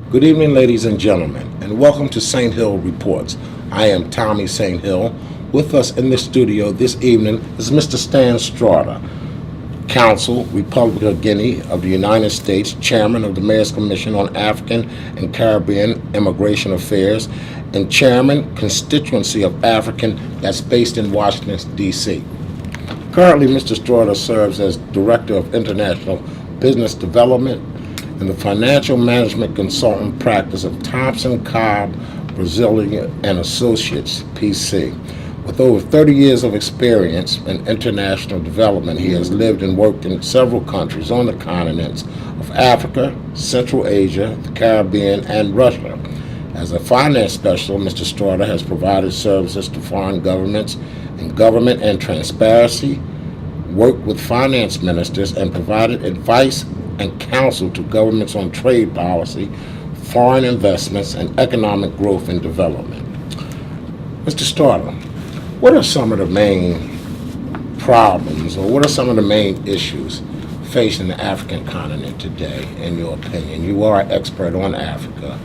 Good evening, ladies and gentlemen, and welcome to St. Hill Reports. I am Tommie St. Hill. With us in the studio this evening is Mr. Stan Straughter, Consul, Republic of Guinea of the United States, Chairman of the Mayor's Commission on African and Caribbean Immigration Affairs, and Chairman, Constituency of African, that's based in Washington, D.C. Currently, Mr. Straughter serves as Director of International Business Development in the Financial Management Consultant Practice of Thompson, Cobb, Brazilian and Associates, P.C. With over 30 years of experience in international development, he has lived and worked in several countries on the continents of Africa, Central Asia, the Caribbean, and Russia. As a finance specialist, Mr. Straughter has provided services to foreign governments in government and transparency, worked with finance ministers, and provided advice and counsel to governments on trade policy, foreign investments, and economic growth and development. Mr. Straughter, what are some of the main problems, or what are some of the main issues facing the African continent today, in your opinion? You are an expert on Africa.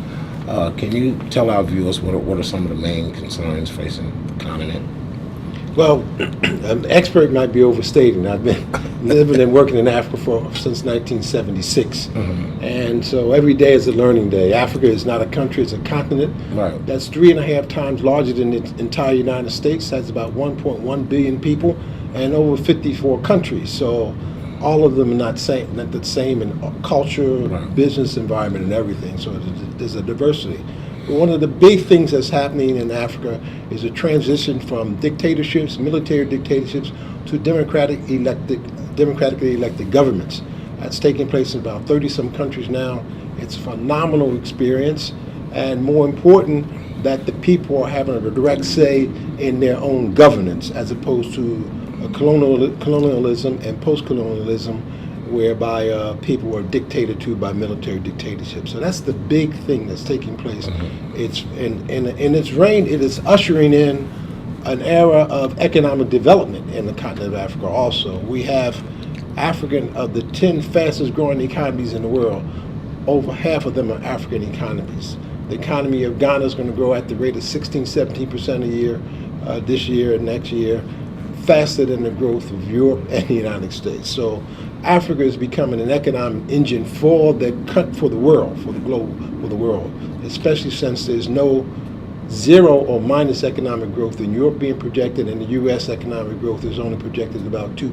Can you tell our viewers what are some of the main concerns facing the continent? Well, an expert might be overstating. I've been living and working in Africa since 1976. And so every day is a learning day. Africa is not a country, it's a continent. Right. That's 3.5 times larger than the entire United States. That's about 1.1 billion people and over 54 countries. So all of them are not the same in culture, right, business environment, and everything. So there's a diversity. One of the big things that's happening in Africa is a transition from dictatorships, military dictatorships, to democratically elected governments. That's taking place in about 30-some countries now. It's a phenomenal experience, and more important, that the people are having a direct say in their own governance, as opposed to colonialism and post-colonialism, whereby people were dictated to by military dictatorships. So that's the big thing that's taking place. It's in its reign, it is ushering in an era of economic development in the continent of Africa also. We have of the 10 fastest growing economies in the world, over half of them are African economies. The economy of Ghana is going to grow at the rate of 16-17% a year this year and next year, faster than the growth of Europe and the United States. So Africa is becoming an economic engine for the world, for the globe, for the world, especially since there's no zero or minus economic growth in Europe being projected, and the U.S. economic growth is only projected about 2%,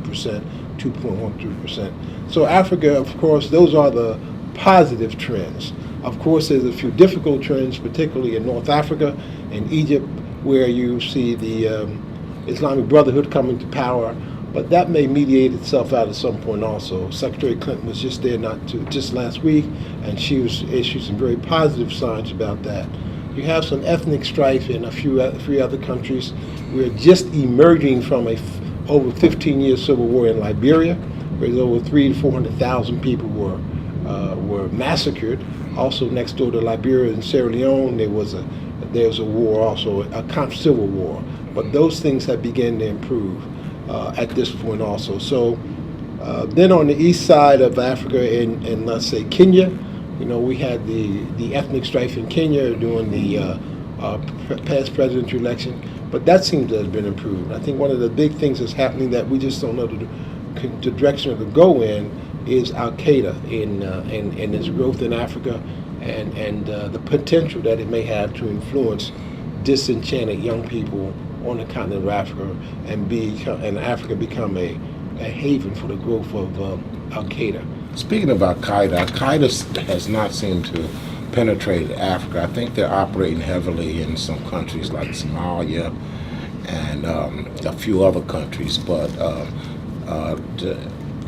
2.12%. So Africa, of course, those are the positive trends. Of course, there's a few difficult trends, particularly in North Africa and Egypt, where you see the Islamic Brotherhood coming to power, but that may mediate itself out at some point also. Secretary Clinton was just there just last week, and she issued some very positive signs about that. You have some ethnic strife in three other countries. We're just emerging from over 15-year civil war in Liberia, where over 300,000 to 400,000 people were massacred. Also next door to Liberia and Sierra Leone, there was a war also, a civil war. But those things have begun to improve at this point also. So then on the east side of Africa, in let's say Kenya, we had the ethnic strife in Kenya during the past presidential election, but that seems to have been improved. I think one of the big things that's happening that we just don't know the direction to go in is Al-Qaeda in its growth in Africa, and the potential that it may have to influence disenchanted young people on the continent of Africa, and Africa become a haven for the growth of Al-Qaeda. Speaking of Al-Qaeda, Al-Qaeda has not seemed to penetrate Africa. I think they're operating heavily in some countries like Somalia and a few other countries, but the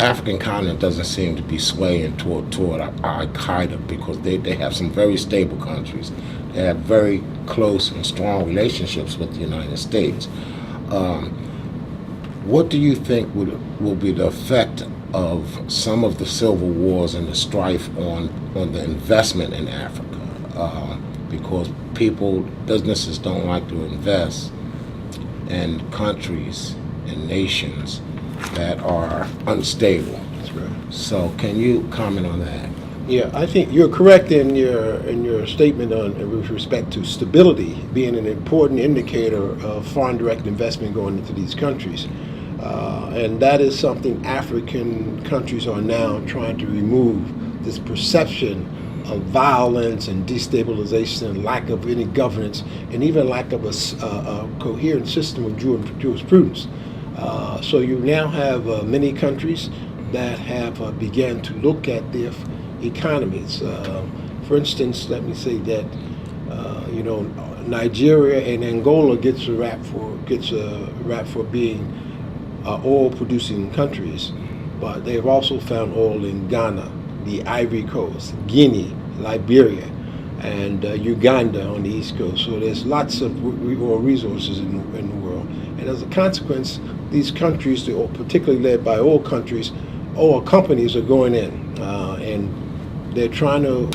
African continent doesn't seem to be swaying toward Al-Qaeda, because they have some very stable countries. They have very close and strong relationships with the United States. What do you think will be the effect of some of the civil wars and the strife on the investment in Africa? Because businesses don't like to invest in countries and nations that are unstable. That's right. So can you comment on that? Yeah, I think you're correct in your statement on with respect to stability being an important indicator of foreign direct investment going into these countries, and that is something African countries are now trying to remove, this perception of violence and destabilization and lack of any governance and even lack of a coherent system of jurisprudence. So you now have many countries that have began to look at their economies. For instance, let me say that Nigeria and Angola gets a rap for being oil-producing countries, but they've also found oil in Ghana, the Ivory Coast, Guinea, Liberia, and Uganda on the East Coast. So there's lots of oil resources in the world, and as a consequence, these countries, particularly led by oil countries, oil companies are going in, and they're trying to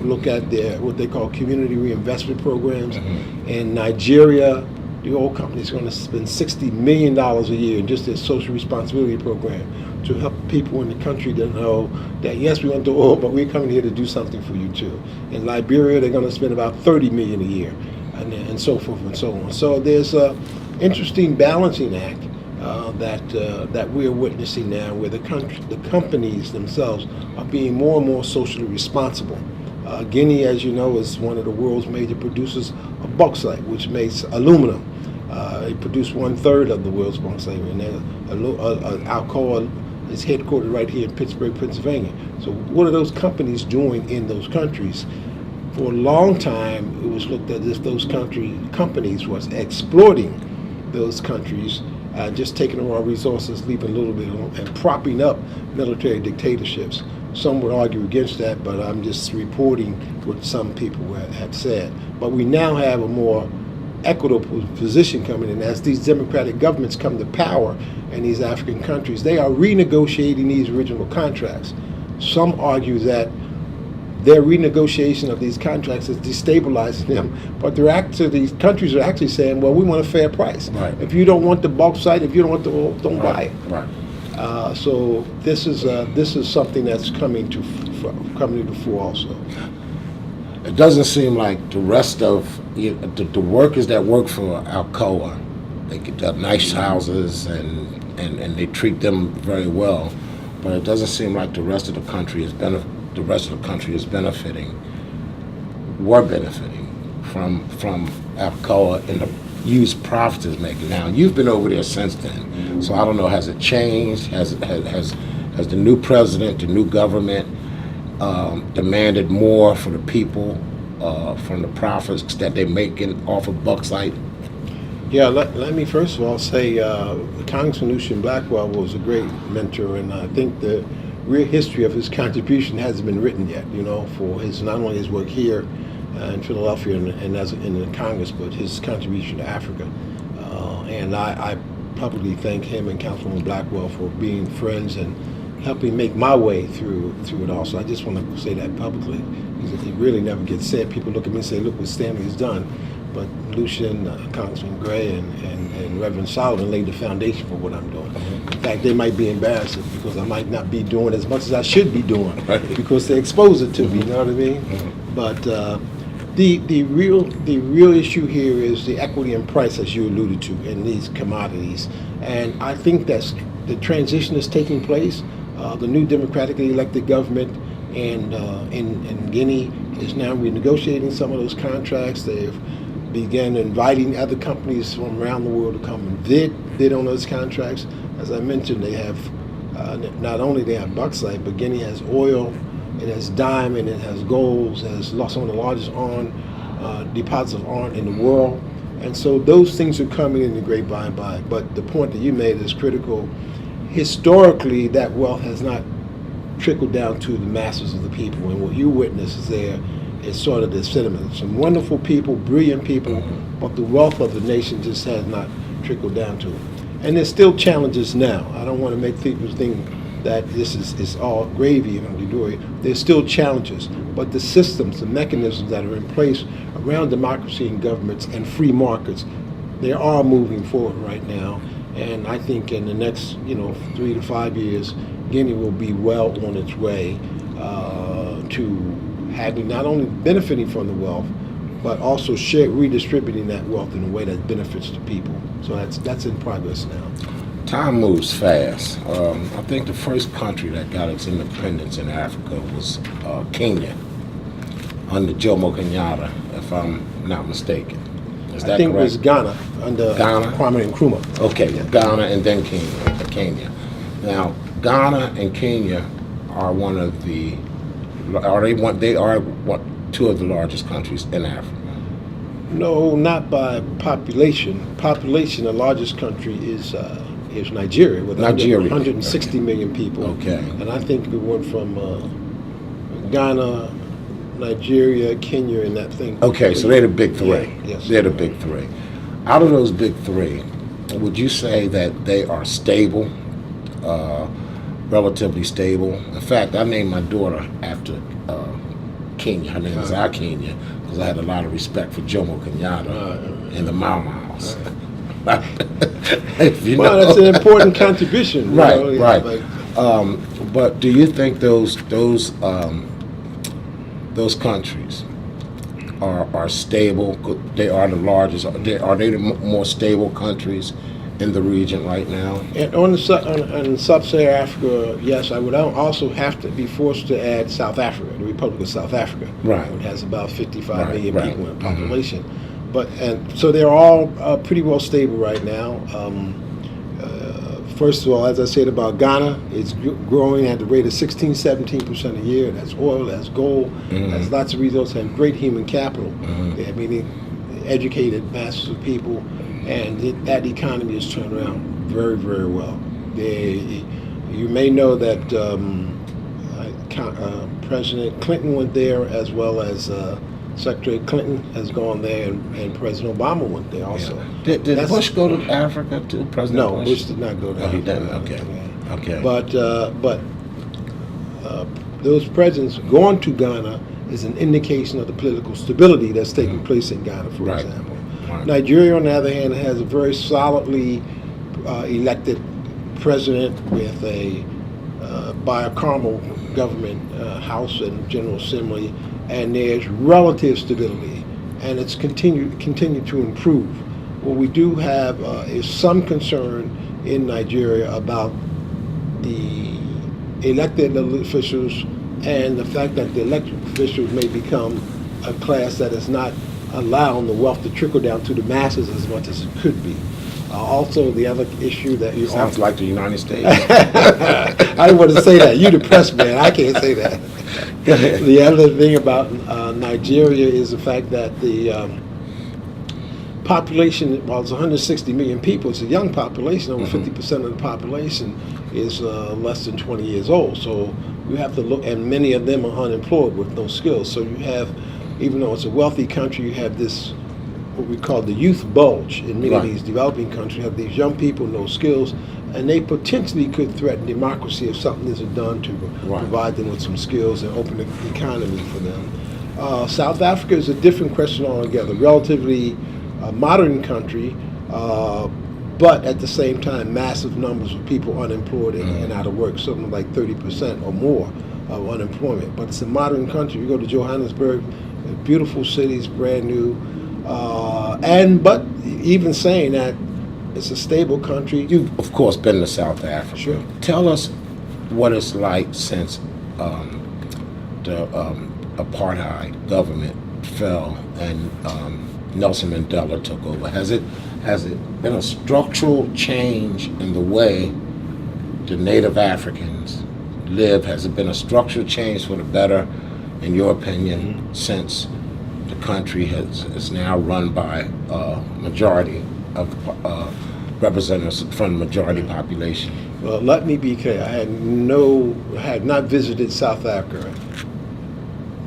look at their what they call community reinvestment programs. Mm-hmm. In Nigeria, the oil company is going to spend $60 million a year in just their social responsibility program to help people in the country to know that, yes, we want the oil, but we're coming here to do something for you too. In Liberia, they're going to spend about $30 million a year, and so forth and so on. So there's an interesting balancing act that we're witnessing now, where the companies themselves are being more and more socially responsible. Guinea, as you know, is one of the world's major producers of bauxite, which makes aluminum. They produce 1/3 of the world's bauxite, and Alcoa is headquartered right here in Pittsburgh, Pennsylvania. So what are those companies doing in those countries? For a long time, it was looked at as if those companies was exploiting those countries, just taking the raw resources, leaving a little bit alone, and propping up military dictatorships. Some would argue against that, but I'm just reporting what some people have said. But we now have a more equitable position coming in. As these democratic governments come to power in these African countries, they are renegotiating these original contracts. Some argue that their renegotiation of these contracts is destabilizing them, but these countries are actually saying, well, we want a fair price. Right. If you don't want the bauxite, if you don't want the oil, don't buy it. Right. So this is something that's coming to the fore also. It doesn't seem like the rest of the workers that work for Alcoa, they get nice houses and they treat them very well, but it doesn't seem like the rest of the country is benefiting from Alcoa and the huge profits it's making. Now, you've been over there since then, so I don't know, has it changed? Has the new president, the new government demanded more for the people from the profits that they're making off of bauxite? Yeah, let me first of all say Congressman Lucian Blackwell was a great mentor, and I think the real history of his contribution hasn't been written yet, for not only his work here in Philadelphia and in the Congress, but his contribution to Africa. And I publicly thank him and Councilwoman Blackwell for being friends and helping make my way through it all. So I just want to say that publicly, because it really never gets said. People look at me and say, look what Stanley has done. But Lucian, Congressman Gray, and Reverend Solomon laid the foundation for what I'm doing. In fact, they might be embarrassed because I might not be doing as much as I should be doing, because they expose it to me, you know what I mean? But the real issue here is the equity and price, as you alluded to, in these commodities. And I think that's the transition is taking place. The new democratically elected government in Guinea is now renegotiating some of those contracts. They've began inviting other companies from around the world to come and bid on those contracts. As I mentioned, they have not only they have bauxite, but Guinea has oil, it has diamond, it has gold, it has some of the largest deposits of iron in the world. And so those things are coming in the great by and by. But the point that you made is critical. Historically, that wealth has not trickled down to the masses of the people, and what you witness is there is sort of the sentiment. Some wonderful people, brilliant people, but the wealth of the nation just has not trickled down to them. And there's still challenges now. I don't want to make people think that this is all gravy and hunky-dory. There's still challenges, but the systems, the mechanisms that are in place around democracy and governments and free markets, they are moving forward right now. And I think in the next 3 to 5 years, Guinea will be well on its way to having not only benefiting from the wealth, but also redistributing that wealth in a way that benefits the people. So that's in progress now. Time moves fast. I think the first country that got its independence in Africa was Kenya, under Jomo Kenyatta, if I'm not mistaken. Is that I think correct? it was Ghana under Ghana? Kwame Nkrumah. Okay, Yeah. Ghana and then Kenya. Now, Ghana and Kenya are two of the largest countries in Africa. No, not by population. Population, the largest country is Nigeria with Nigeria. 160 million people. Okay. And I think we went from Ghana, Nigeria, Kenya, and that thing. Okay, so they're the big three. Yeah, yes. They're the big three. Out of those big three, would you say that they are stable, relatively stable? In fact, I named my daughter after Kenya. Her name is Kenya because I had a lot of respect for Jomo Kenyatta and the Mau Mau's. Well, that's an important contribution. Right, right. Like, but do you think those countries are stable? They are the largest. Are they the more stable countries in the region right now? and on sub-Saharan Africa, yes, I would also have to be forced to add South Africa, the Republic of South Africa. Right. It has about 55 million Right. people in population. And so they're all pretty well stable right now. First of all, as I said about Ghana, it's growing at the rate of 16-17% a year. That's oil, that's gold, that's lots of resources, and great human capital. I mean, educated masses of people, and that economy has turned around very, very well. You may know that President Clinton went there, as well as Secretary Clinton has gone there, and President Obama went there also. Yeah. Did Bush go to Africa too? President No, Bush? Bush did not go there. Oh, he didn't. Okay. Yeah. Okay. But those presidents going to Ghana is an indication of the political stability that's taking place in Ghana, for Right. example. Right. Nigeria, on the other hand, has a very solidly elected president with a bicameral government, House and General Assembly, and there's relative stability, and it's continued to improve. What we do have is some concern in Nigeria about the elected officials and the fact that the elected officials may become a class that is not allowing the wealth to trickle down to the masses as much as it could be. Also, the other issue that you Sounds like the United States. I didn't want to say that. You the press man. I can't say that. The other thing about Nigeria is the fact that the population, while it's 160 million people, it's a young population. Over 50% of the population is less than 20 years old. So you have to look, and many of them are unemployed with no skills. So you have, even though it's a wealthy country, you have this, what we call the youth bulge in many of these developing countries. You have these young people, no skills, and they potentially could threaten democracy if something isn't done to provide them with some skills and open the economy for them. South Africa is a different question altogether. Relatively modern country, but at the same time, massive numbers of people unemployed and out of work, something like 30% or more of unemployment. But it's a modern country. You go to Johannesburg, beautiful cities, brand new. But even saying that, it's a stable country. You've, of course, been to South Africa. Sure. Tell us what it's like since the apartheid government fell and Nelson Mandela took over. Has it been a structural change in the way the Native Africans live? Has it been a structural change for the better, in your opinion, since the country is now run by a majority of representatives from the majority population? Well, let me be clear. I had not visited South Africa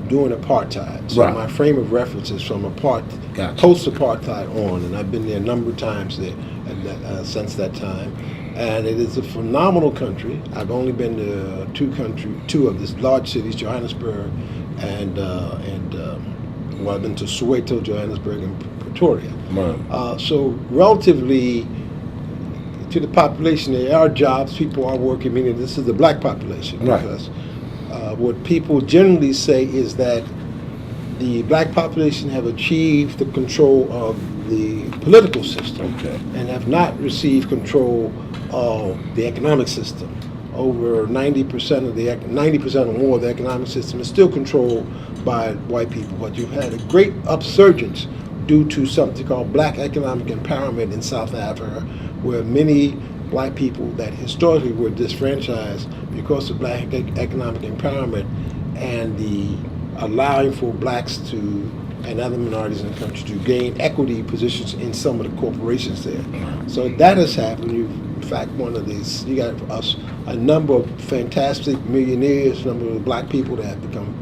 during apartheid. So my frame of reference is from post-apartheid on, and I've been there a number of times there since that time. And it is a phenomenal country. I've only been to two of these large cities, Johannesburg and I've been to Soweto, Johannesburg, and Pretoria. So relatively to the population, there are jobs, people are working, meaning this is the black population. Right. Because what people generally say is that the black population have achieved the control of the political system and have not received control of the economic system. Over 90% of the 90% or more of the economic system is still controlled by white people. But you've had a great upsurgence due to something called black economic empowerment in South Africa, where many black people that historically were disfranchised because of black economic empowerment and the allowing for blacks to and other minorities in the country to gain equity positions in some of the corporations there. So that has happened. In fact, one of these, you got a number of fantastic millionaires, a number of black people that have become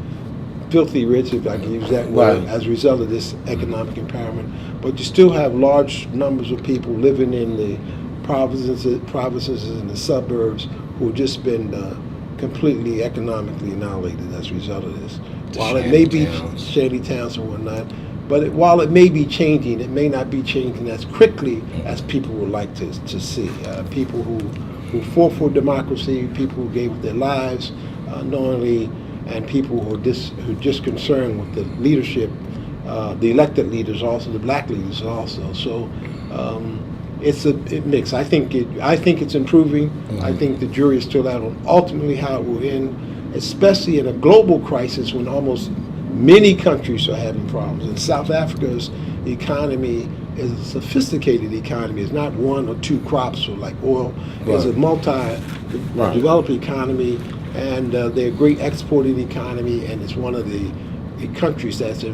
filthy rich, if I can use that word, as a result of this economic empowerment. But you still have large numbers of people living in the provinces and the suburbs who have just been completely economically annihilated as a result of this. While it may be shady towns and whatnot, but while it may be changing, it may not be changing as quickly as people would like to see. People who fought for democracy, people who gave their lives knowingly, and people who are just concerned with the leadership, the elected leaders, also the black leaders also. So it's a mix. I think it's improving. I think the jury is still out on ultimately how it will end, especially in a global crisis when almost many countries are having problems. And South Africa's economy is a sophisticated economy. It's not one or two crops or like oil. It's a multi-developed economy, and they're a great exporting economy, and it's one of the countries that's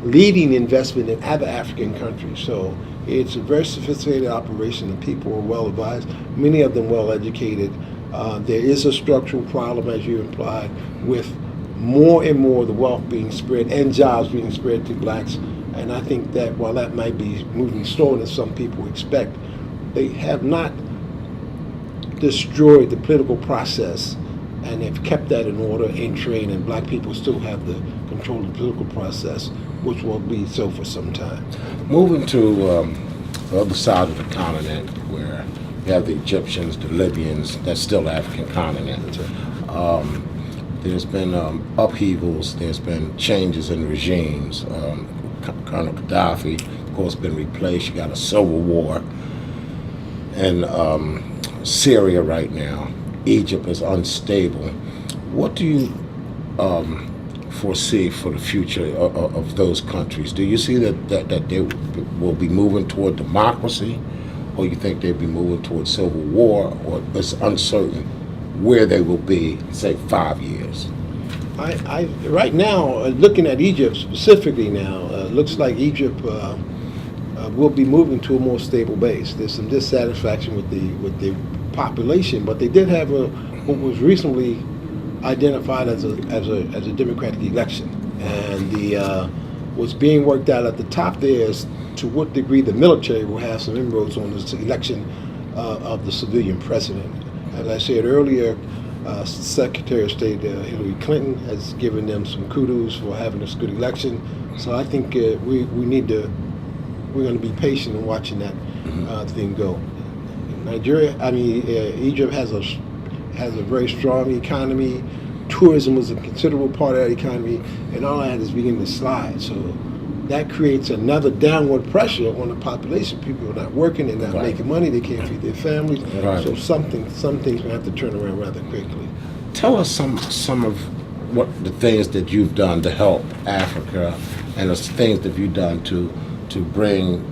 leading investment in other African countries. So it's a very sophisticated operation, and people are well advised, many of them well educated. There is a structural problem, as you implied, with more and more of the wealth being spread and jobs being spread to blacks. And I think that while that might be moving slower than some people expect, they have not destroyed the political process, and they've kept that in order and trained, and black people still have the control of the political process, which will be so for some time. Moving to the other side of the continent, where you have the Egyptians, the Libyans, that's still African continent. That's right. There's been upheavals, there's been changes in regimes. Colonel Gaddafi, of course, been replaced. You got a civil war in Syria right now. Egypt is unstable. What do you foresee for the future of those countries? Do you see that they will be moving toward democracy, or you think they'll be moving toward civil war, or it's uncertain where they will be, say, 5 years? Right now, looking at Egypt specifically now, looks like Egypt will be moving to a more stable base. There's some dissatisfaction with the population, but they did have what was recently identified as a democratic election, and what's being worked out at the top there is to what degree the military will have some inroads on this election of the civilian president. As I said earlier, Secretary of State Hillary Clinton has given them some kudos for having this good election. So I think we're going to be patient in watching that thing go. Egypt has a very strong economy. Tourism was a considerable part of that economy, and all that is beginning to slide. So that creates another downward pressure on the population. People are not working, they're not making money, they can't feed their families. So some things will have to turn around rather quickly. Tell us some of what the things that you've done to help Africa, and the things that you've done to bring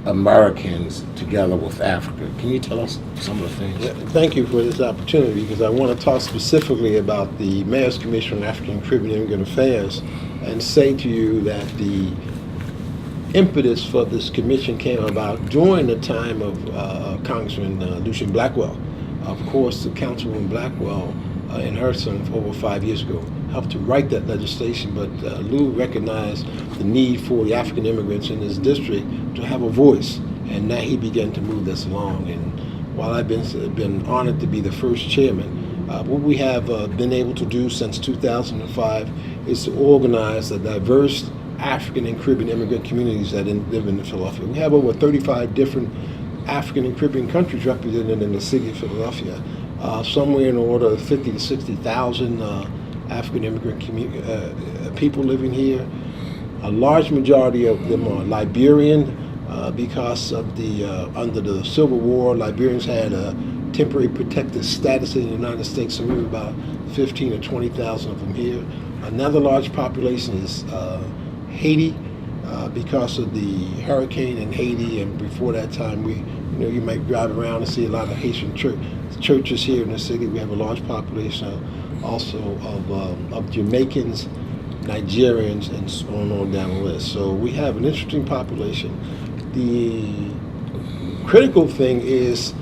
Americans together with Africa. Can you tell us some of the things? Yeah, thank you for this opportunity, because I want to talk specifically about the Mayor's Commission on African and Caribbean Immigrant Affairs, and say to you that the impetus for this commission came about during the time of Congressman Lucian Blackwell. Of course, the Councilwoman Blackwell and her son over 5 years ago helped to write that legislation, but Lou recognized the need for the African immigrants in his district to have a voice, and now he began to move this along. And while I've been honored to be the first chairman, what we have been able to do since 2005 is to organize a diverse African and Caribbean immigrant communities that live in Philadelphia. We have over 35 different African and Caribbean countries represented in the city of Philadelphia. Somewhere in the order of 50 to 60,000 African immigrant people living here. A large majority of them are Liberian because of under the Civil War, Liberians had a temporary protected status in the United States, so we have about 15 or 20,000 of them here. Another large population is Haiti, because of the hurricane in Haiti, and before that time, you might drive around and see a lot of Haitian churches here in the city. We have a large population also of Jamaicans, Nigerians, and so on down the list. So we have an interesting population. The critical thing is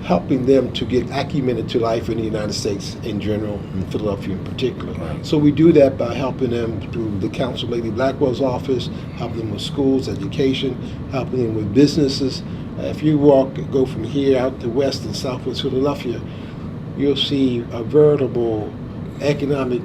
helping them to get acclimated to life in the United States in general, and Philadelphia in particular. Right. So we do that by helping them through the Counsel Lady Blackwell's office, helping them with schools, education, helping them with businesses. If you go from here out to west and southwest Philadelphia, you'll see a veritable economic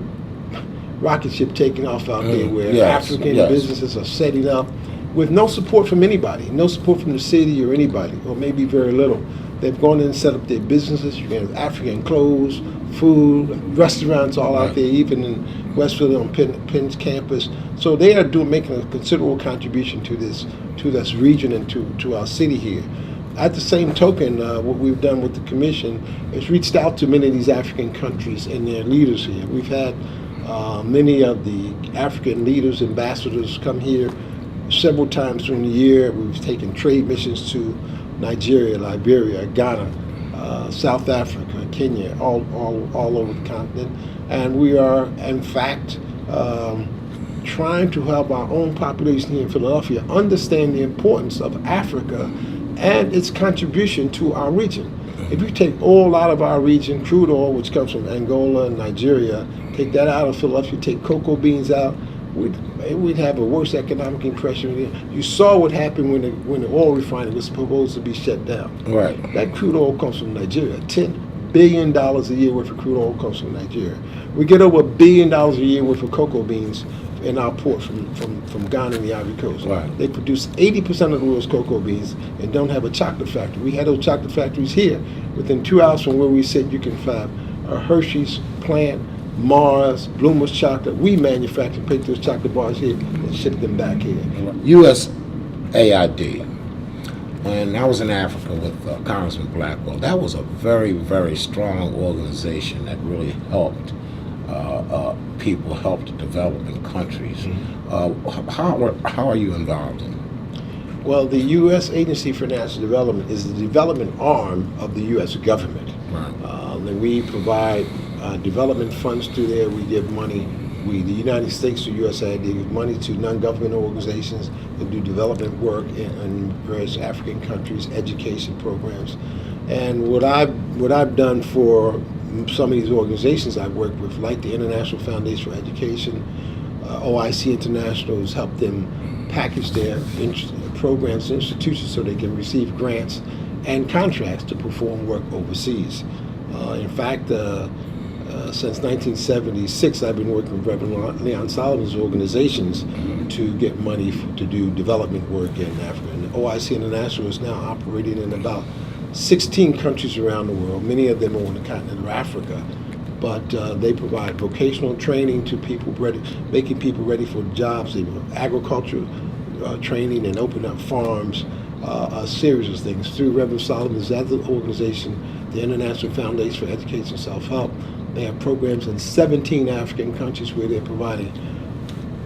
rocket ship taking off out there, where African businesses are setting up with no support from anybody, no support from the city or anybody, or maybe very little. They've gone in and set up their businesses. You can have African clothes, food, restaurants all out there, even in West Philly on Penn's campus. So they are making a considerable contribution to this region and to our city here. At the same token, what we've done with the commission is reached out to many of these African countries and their leaders here. We've had many of the African leaders, ambassadors come here several times during the year. We've taken trade missions to Nigeria, Liberia, Ghana, South Africa, Kenya, all over the continent. And we are, in fact, trying to help our own population here in Philadelphia understand the importance of Africa and its contribution to our region. If you take oil out of our region, crude oil, which comes from Angola and Nigeria, take that out of Philadelphia, take cocoa beans out, we'd have a worse economic impression. You saw what happened when the oil refinery was supposed to be shut down. Right. That crude oil comes from Nigeria. $10 billion a year worth of crude oil comes from Nigeria. We get over $1 billion a year worth of cocoa beans in our port from Ghana and the Ivory Coast. Right. They produce 80% of the world's cocoa beans and don't have a chocolate factory. We had those chocolate factories here. Within 2 hours from where we sit, you can find a Hershey's plant, Mars, Bloomer's chocolate. We manufacture and make those chocolate bars here and ship them back here. USAID. When I was in Africa with Congressman Blackwell, that was a very, very strong organization that really helped people, helped developing countries. Mm-hmm. How are you involved in it? Well, the U.S. Agency for National Development is the development arm of the U.S. government. Right. And we provide development funds through there. We give money. The United States, through USAID, give money to non-government organizations that do development work in various African countries, education programs. And what I've done for some of these organizations I've worked with, like the International Foundation for Education, OIC International, has helped them package their programs and institutions so they can receive grants and contracts to perform work overseas. In fact, since 1976, I've been working with Reverend Leon Solomon's organizations to get money to do development work in Africa. And OIC International is now operating in about 16 countries around the world. Many of them are on the continent of Africa. But they provide vocational training to people, making people ready for jobs. They do agriculture training and open up farms, a series of things. Through Reverend Solomon's other organization, the International Foundation for Education and Self-Help, they have programs in 17 African countries where they're providing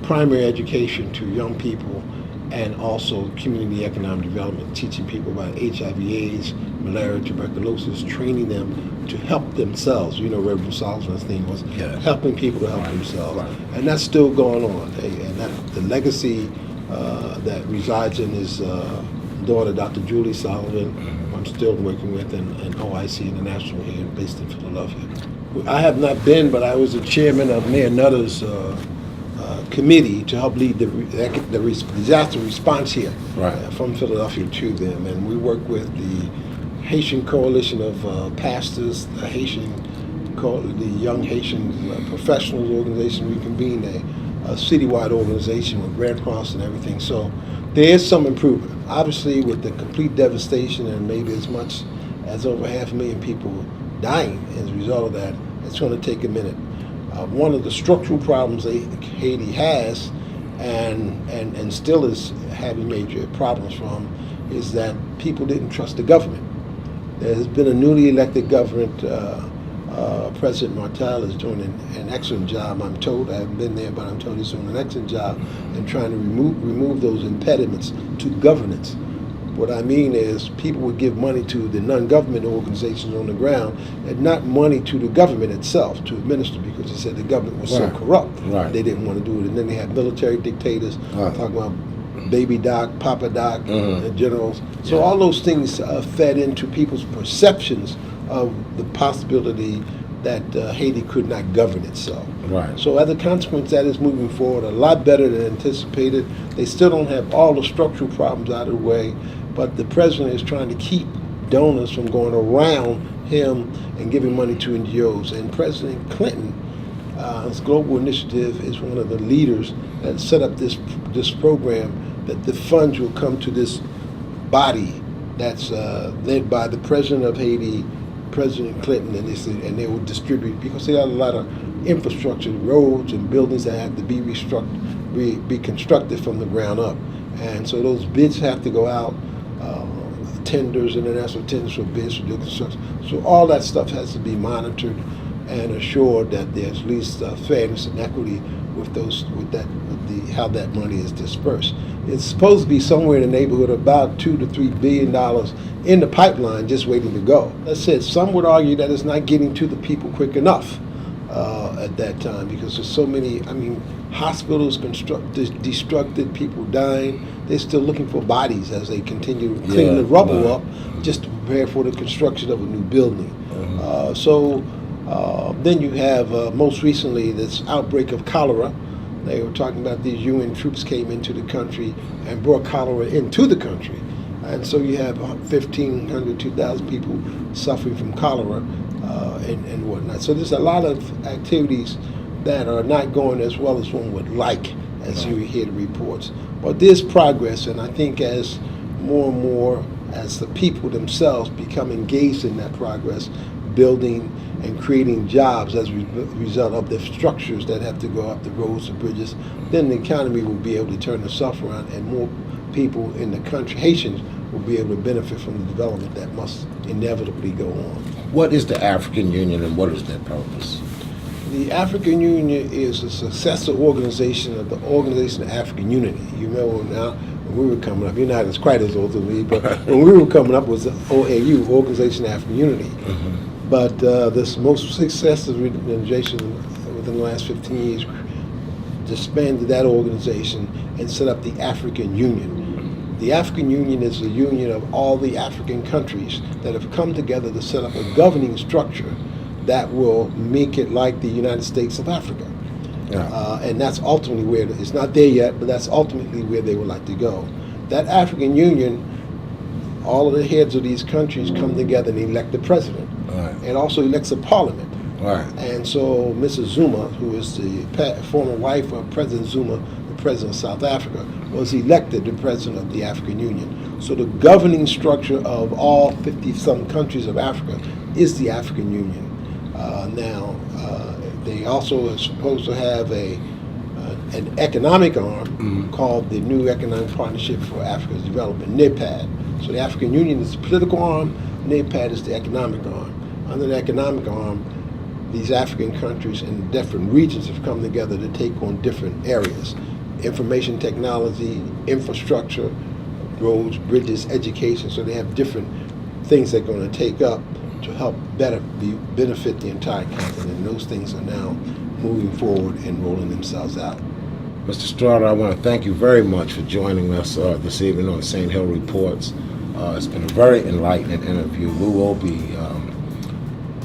primary education to young people and also community economic development, teaching people about HIV/AIDS, malaria, tuberculosis, training them to help themselves. You know, Reverend Solomon's theme was helping people to help themselves. Right. And that's still going on. And the legacy that resides in his daughter, Dr. Julie Solomon, I'm still working with, and OIC International here, based in Philadelphia. I have not been, but I was the chairman of Mayor Nutter's committee to help lead the disaster response here from Philadelphia to them. And we work with the Haitian Coalition of Pastors, the Young Haitian Professionals Organization. We convened a citywide organization with Red Cross and everything. So there is some improvement. Obviously, with the complete devastation and maybe as much as over 500,000 people dying as a result of that, it's going to take a minute. One of the structural problems Haiti has and still is having major problems from is that people didn't trust the government. There's been a newly elected government. President Martel is doing an excellent job, I'm told. I haven't been there, but I'm told he's doing an excellent job in trying to remove those impediments to governance. What I mean is people would give money to the non-government organizations on the ground and not money to the government itself to administer, because they said the government was so corrupt. They didn't want to do it. And then they had military dictators talking about Baby Doc, Papa Doc, generals. So all those things fed into people's perceptions of the possibility that Haiti could not govern itself. So as a consequence, that is moving forward a lot better than anticipated. They still don't have all the structural problems out of the way, but the president is trying to keep donors from going around him and giving money to NGOs. And President Clinton's global initiative is one of the leaders that set up this program, that the funds will come to this body that's led by the president of Haiti, President Clinton, and they will distribute, because they got a lot of infrastructure, roads and buildings that have to be constructed from the ground up. And so those bids have to go out, tenders, international tenders for bids for new construction. So all that stuff has to be monitored and assured that there's at least fairness and equity with how that money is dispersed. It's supposed to be somewhere in the neighborhood of about $2 to $3 billion in the pipeline, just waiting to go. That said, some would argue that it's not getting to the people quick enough at that time, because there's so many. I mean, hospitals destructed, people dying. They're still looking for bodies as they continue to clean the rubble up, just to prepare for the construction of a new building. Then you have most recently this outbreak of cholera. They were talking about these UN troops came into the country and brought cholera into the country. And so you have 1,500, 2,000 people suffering from cholera and whatnot. So there's a lot of activities that are not going as well as one would like, as you hear the reports. But there's progress, and I think as more and more, as the people themselves become engaged in that progress, building and creating jobs as a result of the structures that have to go up, the roads, the bridges, then the economy will be able to turn itself around, and more people in the country, Haitians, will be able to benefit from the development that must inevitably go on. What is the African Union and what is their purpose? The African Union is a successor organization of the Organization of African Unity. You remember now, when we were coming up, you're not as quite as old as me, but when we were coming up was the OAU, Organization of African Unity. But this most successful organization within the last 15 years disbanded that organization and set up the African Union. The African Union is a union of all the African countries that have come together to set up a governing structure that will make it like the United States of Africa. And that's ultimately where, it's not there yet, but that's ultimately where they would like to go. That African Union, all of the heads of these countries come together and elect the president, and also elects a parliament. And so Mrs. Zuma, who is the former wife of President Zuma, the president of South Africa, was elected the president of the African Union. So the governing structure of all 50-some countries of Africa is the African Union. They also are supposed to have an economic arm called the New Economic Partnership for Africa's Development, NEPAD. So the African Union is the political arm, NEPAD is the economic arm. Under the economic arm, these African countries and different regions have come together to take on different areas: information technology, infrastructure, roads, bridges, education. So they have different things they're going to take up to help benefit the entire continent. And those things are now moving forward and rolling themselves out. Mr. Straughter, I want to thank you very much for joining us this evening on St. Hill Reports. It's been a very enlightening interview. We will be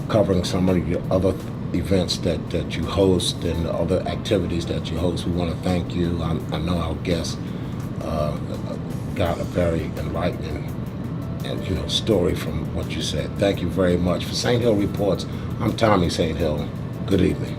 covering some of the other events that you host and other activities that you host. We want to thank you. I know our guests got a very enlightening story from what you said. Thank you very much. For St. Hill Reports, I'm Tommie St. Good evening.